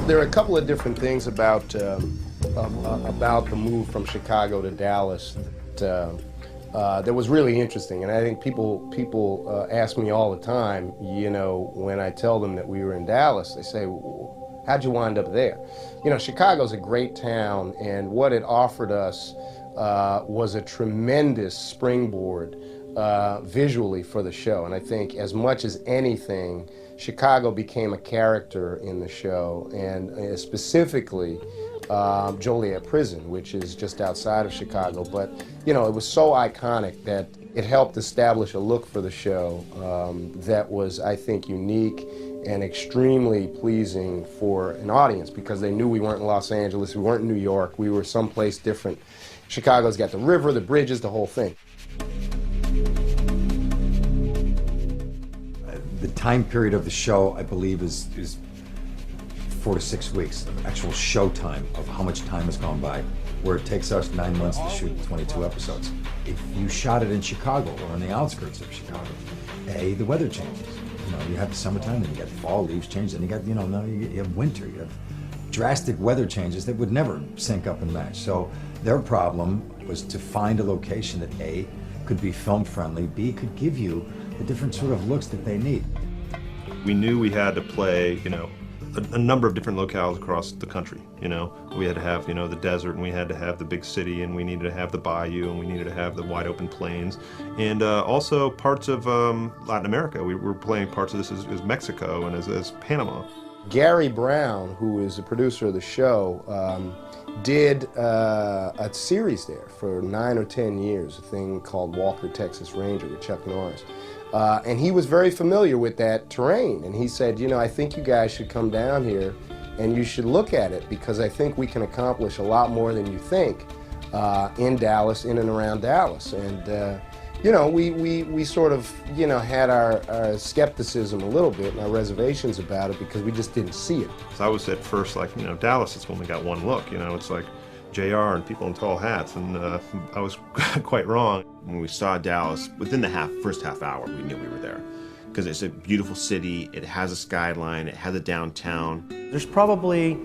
There are a couple of different things about the move from Chicago to Dallas that was really interesting, and I think people ask me all the time, you know, when I tell them that we were in Dallas, they say, well, how'd you wind up there? You know, Chicago's a great town, and what it offered us was a tremendous springboard visually for the show, and I think as much as anything, Chicago became a character in the show, and specifically Joliet Prison, which is just outside of Chicago. But, you know, it was so iconic that it helped establish a look for the show that was, I think, unique and extremely pleasing for an audience, because they knew we weren't in Los Angeles, we weren't in New York, we were someplace different. Chicago's got the river, the bridges, the whole thing. The time period of the show, I believe, is 4 to 6 weeks of actual show time, of how much time has gone by, where it takes us 9 months to shoot 22 episodes. If you shot it in Chicago or on the outskirts of Chicago, the weather changes. You know, you have summertime, then you got fall, leaves change, then you got, you know, now you have winter, you have drastic weather changes that would never sync up and match. So their problem was to find a location that A, could be film friendly, B, could give you the different sort of looks that they need. We knew we had to play, you know, a number of different locales across the country, you know. We had to have, you know, the desert, and we had to have the big city, and we needed to have the bayou, and we needed to have the wide open plains, and also parts of Latin America. We were playing parts of this as Mexico and as Panama. Gary Brown, who is the producer of the show, did a series there for 9 or 10 years, a thing called Walker, Texas Ranger with Chuck Norris. And he was very familiar with that terrain, and he said, you know, I think you guys should come down here and you should look at it, because I think we can accomplish a lot more than you think in Dallas, in and around Dallas. And you know, we sort of, you know, had our skepticism a little bit and our reservations about it, because we just didn't see it. So I was at first like, you know, Dallas, it's only got one look, you know, it's like JR and people in tall hats, and I was quite wrong. When we saw Dallas, within the first half hour, we knew we were there. Because it's a beautiful city, it has a skyline, it has a downtown. There's probably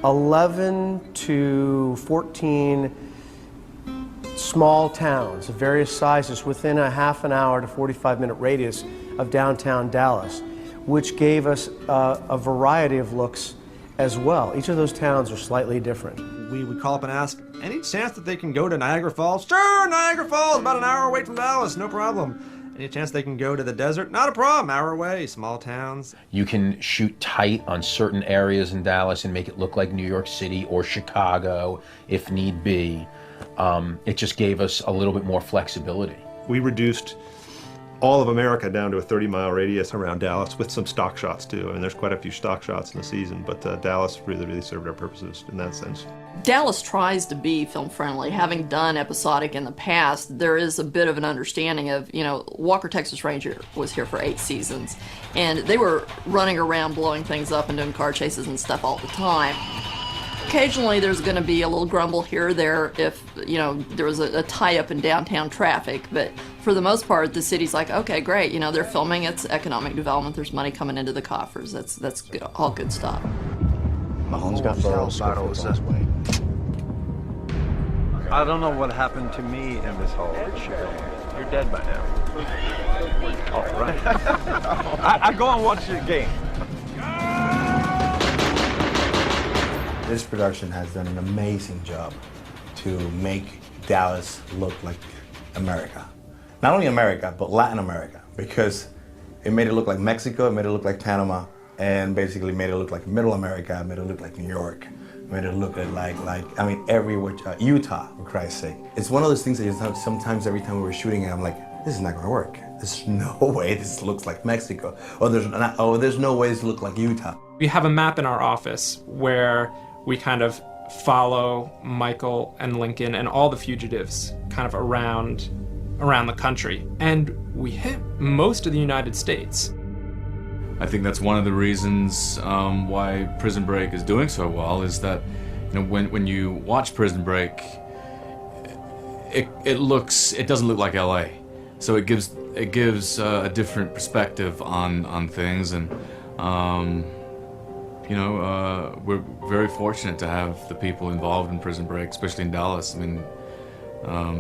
11 to 14 small towns of various sizes within a half an hour to 45-minute radius of downtown Dallas, which gave us a variety of looks as well. Each of those towns are slightly different. We would call up and ask, any chance that they can go to Niagara Falls? Sure, Niagara Falls, about an hour away from Dallas, no problem. Any chance they can go to the desert? Not a problem, hour away, small towns. You can shoot tight on certain areas in Dallas and make it look like New York City or Chicago if need be. It just gave us a little bit more flexibility. We reduced all of America down to a 30-mile radius around Dallas with some stock shots too. I mean, there's quite a few stock shots in the season, but Dallas really served our purposes in that sense. Dallas tries to be film friendly. Having done episodic in the past, there is a bit of an understanding of, you know, Walker, Texas Ranger was here for 8 seasons, and they were running around blowing things up and doing car chases and stuff all the time. Occasionally there's going to be a little grumble here or there if, you know, there was a tie-up in downtown traffic, but for the most part the city's like, okay, great, you know, they're filming, it's economic development, there's money coming into the coffers, that's good, all good stuff. Mahomes got bottles this way. I don't know what happened to me in this whole shebang. You're dead by now. All right. I go and watch the game. This production has done an amazing job to make Dallas look like America. Not only America, but Latin America, because it made it look like Mexico, it made it look like Panama, and basically made it look like Middle America, made it look like New York, made it look like I mean, everywhere, Utah, for Christ's sake. It's one of those things that sometimes every time we were shooting it, I'm like, this is not gonna work. There's no way this looks like Mexico. Or there's no way this looks like Utah. We have a map in our office where we kind of follow Michael and Lincoln and all the fugitives kind of around the country. And we hit most of the United States. I think that's one of the reasons why Prison Break is doing so well, is that, you know, when you watch Prison Break, it doesn't look like LA. So it gives a different perspective on things, and we're very fortunate to have the people involved in Prison Break, especially in Dallas. I mean,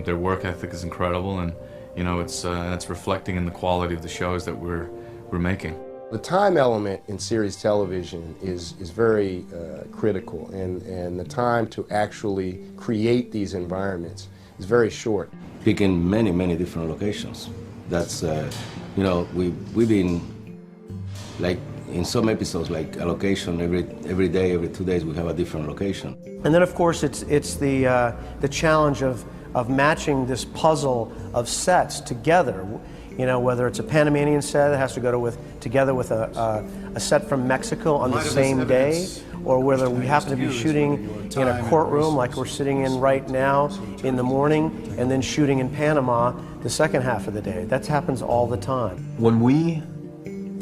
their work ethic is incredible, and it's reflecting in the quality of the shows that we're making. The time element in series television is very critical, and the time to actually create these environments is very short. Picking many different locations. That's we've been like in some episodes like a location every day, every 2 days we have a different location. And then of course it's the challenge of matching this puzzle of sets together. Whether it's a Panamanian set that has to go together with a set from Mexico on the same day, or whether we happen to be shooting in a courtroom like we're sitting in right now in the morning, and then shooting in Panama the second half of the day. That happens all the time. When we,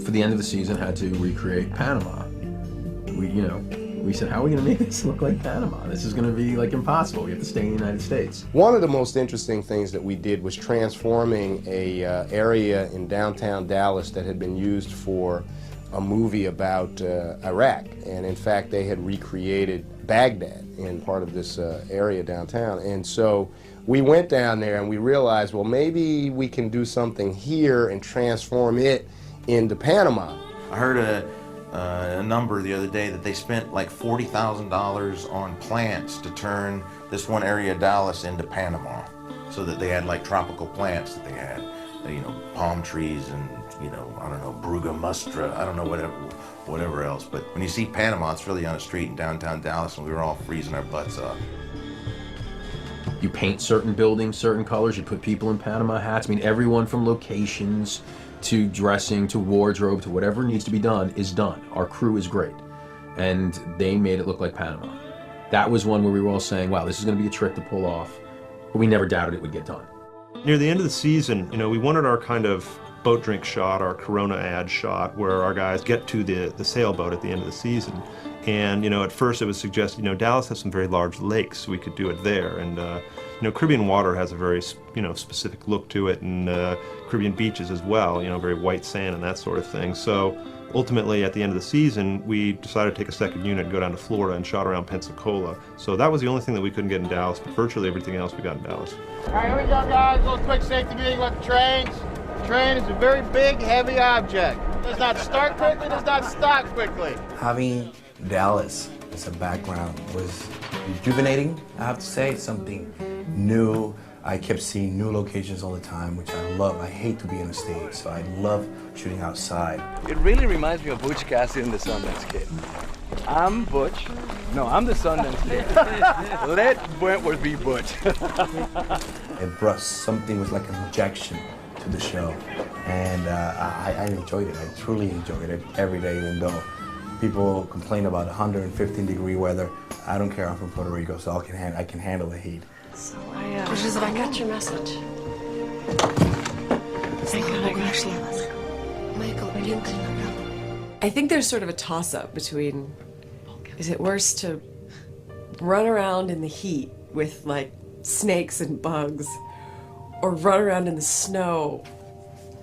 for the end of the season, had to recreate Panama, we said, how are we going to make this look like Panama? This is going to be like impossible. We have to stay in the United States. One of the most interesting things that we did was transforming a area in downtown Dallas that had been used for a movie about Iraq. And in fact, they had recreated Baghdad in part of this area downtown. And so we went down there and we realized, well, maybe we can do something here and transform it into Panama. I heard a number the other day that they spent like $40,000 on plants to turn this one area of Dallas into Panama, so that they had like tropical plants that they had, palm trees and I don't know, Bruga mustra, I don't know, whatever else. But when you see Panama, it's really on a street in downtown Dallas, and we were all freezing our butts off. You paint certain buildings certain colors, you put people in Panama hats. I mean, everyone from locations to dressing to wardrobe to whatever needs to be done is done. Our crew is great, and they made it look like Panama. That was one where we were all saying, wow, this is going to be a trick to pull off, but we never doubted it would get done. Near the end of the season, we wanted our kind of boat drink shot, our Corona ad shot, where our guys get to the sailboat at the end of the season. And at first it was suggested, Dallas has some very large lakes, so we could do it there. And Caribbean water has a very specific look to it, and Caribbean beaches as well, very white sand and that sort of thing. So ultimately, at the end of the season, we decided to take a second unit and go down to Florida and shot around Pensacola. So that was the only thing that we couldn't get in Dallas, but virtually everything else we got in Dallas. All right, here we go, guys. A little quick safety meeting with the trains. The train is a very big, heavy object. It does not start quickly, does not stop quickly. Having Dallas as a background was rejuvenating, I have to say. Something new. I kept seeing new locations all the time, which I love. I hate to be in a stage, so I love shooting outside. It really reminds me of Butch Cassidy and the Sundance Kid. I'm Butch. No, I'm the Sundance Kid. Let Wentworth be Butch. It brought something, was like an injection to the show, and I enjoyed it. I truly enjoyed it every day, even though people complain about 115-degree weather. I don't care. I'm from Puerto Rico, so I can handle the heat. So I got your message. I think there's sort of a toss-up between, is it worse to run around in the heat with like snakes and bugs, or run around in the snow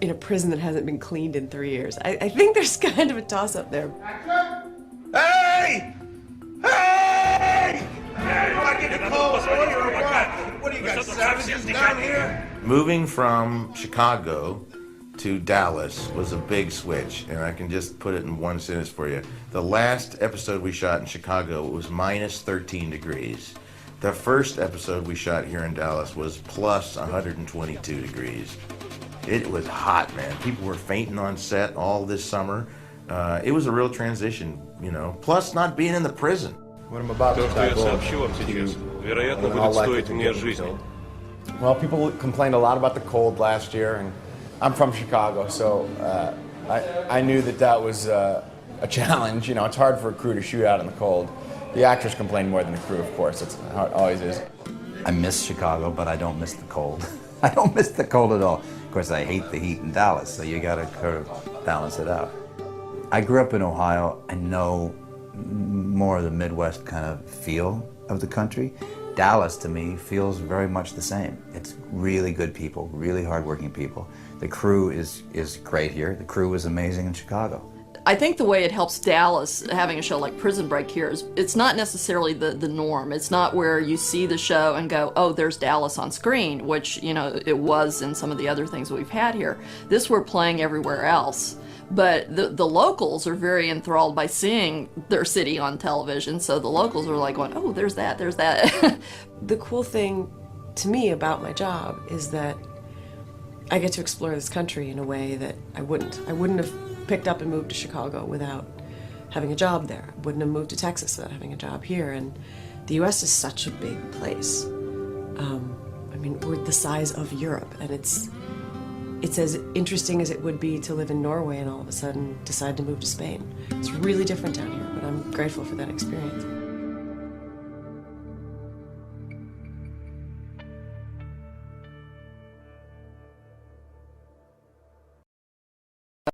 in a prison that hasn't been cleaned in 3 years? I think there's kind of a toss-up there. Hey! Hey! What do you got, savages down here? Moving from Chicago to Dallas was a big switch, and I can just put it in one sentence for you. The last episode we shot in Chicago was minus 13 degrees. The first episode we shot here in Dallas was plus 122 degrees. It was hot, man. People were fainting on set all this summer. It was a real transition, plus not being in the prison. What I'm about to divulge Well, people complained a lot about the cold last year, and I'm from Chicago, so I knew that was a challenge. It's hard for a crew to shoot out in the cold. The actors complain more than the crew, of course. That's how it always is. I miss Chicago, but I don't miss the cold. I don't miss the cold at all. Of course, I hate the heat in Dallas, so you gotta kind of balance it out. I grew up in Ohio. I know more of the Midwest kind of feel of the country. Dallas, to me, feels very much the same. It's really good people, really hardworking people. The crew is great here. The crew was amazing in Chicago. I think the way it helps Dallas, having a show like Prison Break here, is it's not necessarily the norm. It's not where you see the show and go, oh, there's Dallas on screen, which, you know, it was in some of the other things that we've had here. This we're playing everywhere else. But the locals are very enthralled by seeing their city on television, so the locals are like going, oh, there's that, there's that. The cool thing to me about my job is that I get to explore this country in a way that I wouldn't have picked up and moved to Chicago without having a job there. I wouldn't have moved to Texas without having a job here. And the U.S. is such a big place. I mean, we're the size of Europe, and it's as interesting as it would be to live in Norway and all of a sudden decide to move to Spain. It's really different down here, but I'm grateful for that experience.